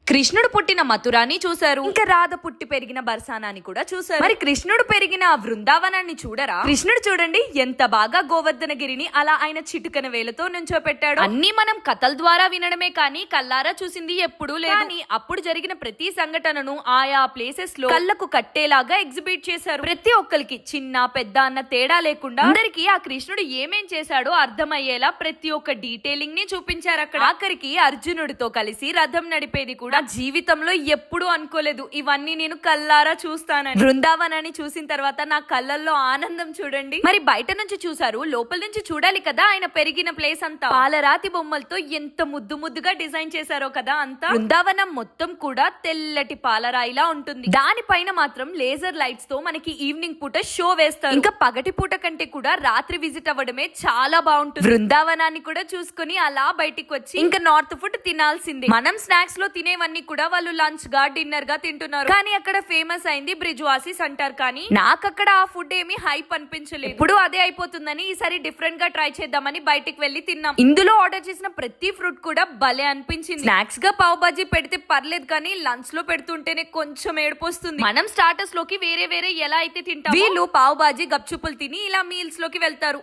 కృష్ణుడు పుట్టిన మథురాని చూశారు, ఇంకా రాధ పుట్టి పెరిగిన బర్సానాని కూడా చూశారు. మరి కృష్ణుడు పెరిగిన బృందావనాన్ని చూడరా? కృష్ణుడు చూడండి ఎంత బాగా గోవర్ధనగిరిని అలా ఆయన చిటుకన వేలతో నుంచో పెట్టాడు. అన్ని మనం కథల ద్వారా వినడమే కానీ కల్లారా చూసింది ఎప్పుడూ లేదు. కానీ అప్పుడు జరిగిన ప్రతి సంఘటనను ఆయా ప్లేసెస్ లో కళ్ళకు కట్టేలాగా ఎగ్జిబిట్ చేశారు. ప్రతి ఒక్కరికి చిన్న పెద్ద అన్న తేడా లేకుండా అందరికి ఆ కృష్ణుడు ఏమేం చేశాడో అర్థమయ్యేలా ప్రతి ఒక్క డీటెయిలింగ్ ని చూపించారు. అక్కడ ఆఖరికి అర్జునుడితో కలిసి రథం నడిపేది కూడా జీవితంలో ఎప్పుడు అనుకోలేదు ఇవన్నీ నేను కల్లారా చూస్తానని. బృందావనాన్ని చూసిన తర్వాత నా కళ్ళల్లో ఆనందం చూడండి. మరి బయట నుంచి చూసారు, లోపల నుంచి చూడాలి కదా ఆయన పెరిగిన ప్లేస్ అంతా. పాలరాతి బొమ్మలతో ఎంత ముద్దు ముద్దుగా డిజైన్ చేశారో కదా అంతా. బృందావనం మొత్తం కూడా తెల్లటి పాలరాయిలా ఉంటుంది. దానిపైన మాత్రం లేజర్ లైట్స్ తో మనకి ఈవినింగ్ పూట షో వేస్తారు. ఇంకా పగటి పూట కంటే కూడా రాత్రి విజిట్ అవ్వడమే చాలా బాగుంటుంది. బృందావనాన్ని కూడా చూసుకుని అలా బయటికి వచ్చి ఇంకా నార్త్ ఫుడ్ తినాల్సిందే. మనం స్నాక్స్ లో తినేవన్నీ కూడా వాళ్ళు లంచ్ గా డిన్నర్ గా తింటున్నారు. కానీ అక్కడ ఫేమస్ అయింది బ్రిజ్వాసిస్ అంటారు. కానీ నాకు అక్కడ ఆ ఫుడ్ ఏమి హైప్ అనిపించలేదు. ఇప్పుడు అదే అయిపోతుందని ఈసారి డిఫరెంట్ గా ట్రై చేద్దామని బయటికి వెళ్లి తిన్నాం. ఇందులో ఆర్డర్ చేసిన ప్రతి ఫ్రూట్ కూడా భలే అనిపించింది. స్నాక్స్ గా పావ్ బాజీ పెడితే పర్లేదు కానీ లంచ్ లో పెడుతుంటేనే కొంచెం ఏడుపు వస్తుంది. మనం స్టార్టర్స్ లోకి వేరే వేరే ఎలా అయితే తింటాం, వీళ్ళు పావ్ బాజీ గప్చుపులు తిని ఇలా మీల్స్ లోకి వెళ్తారు.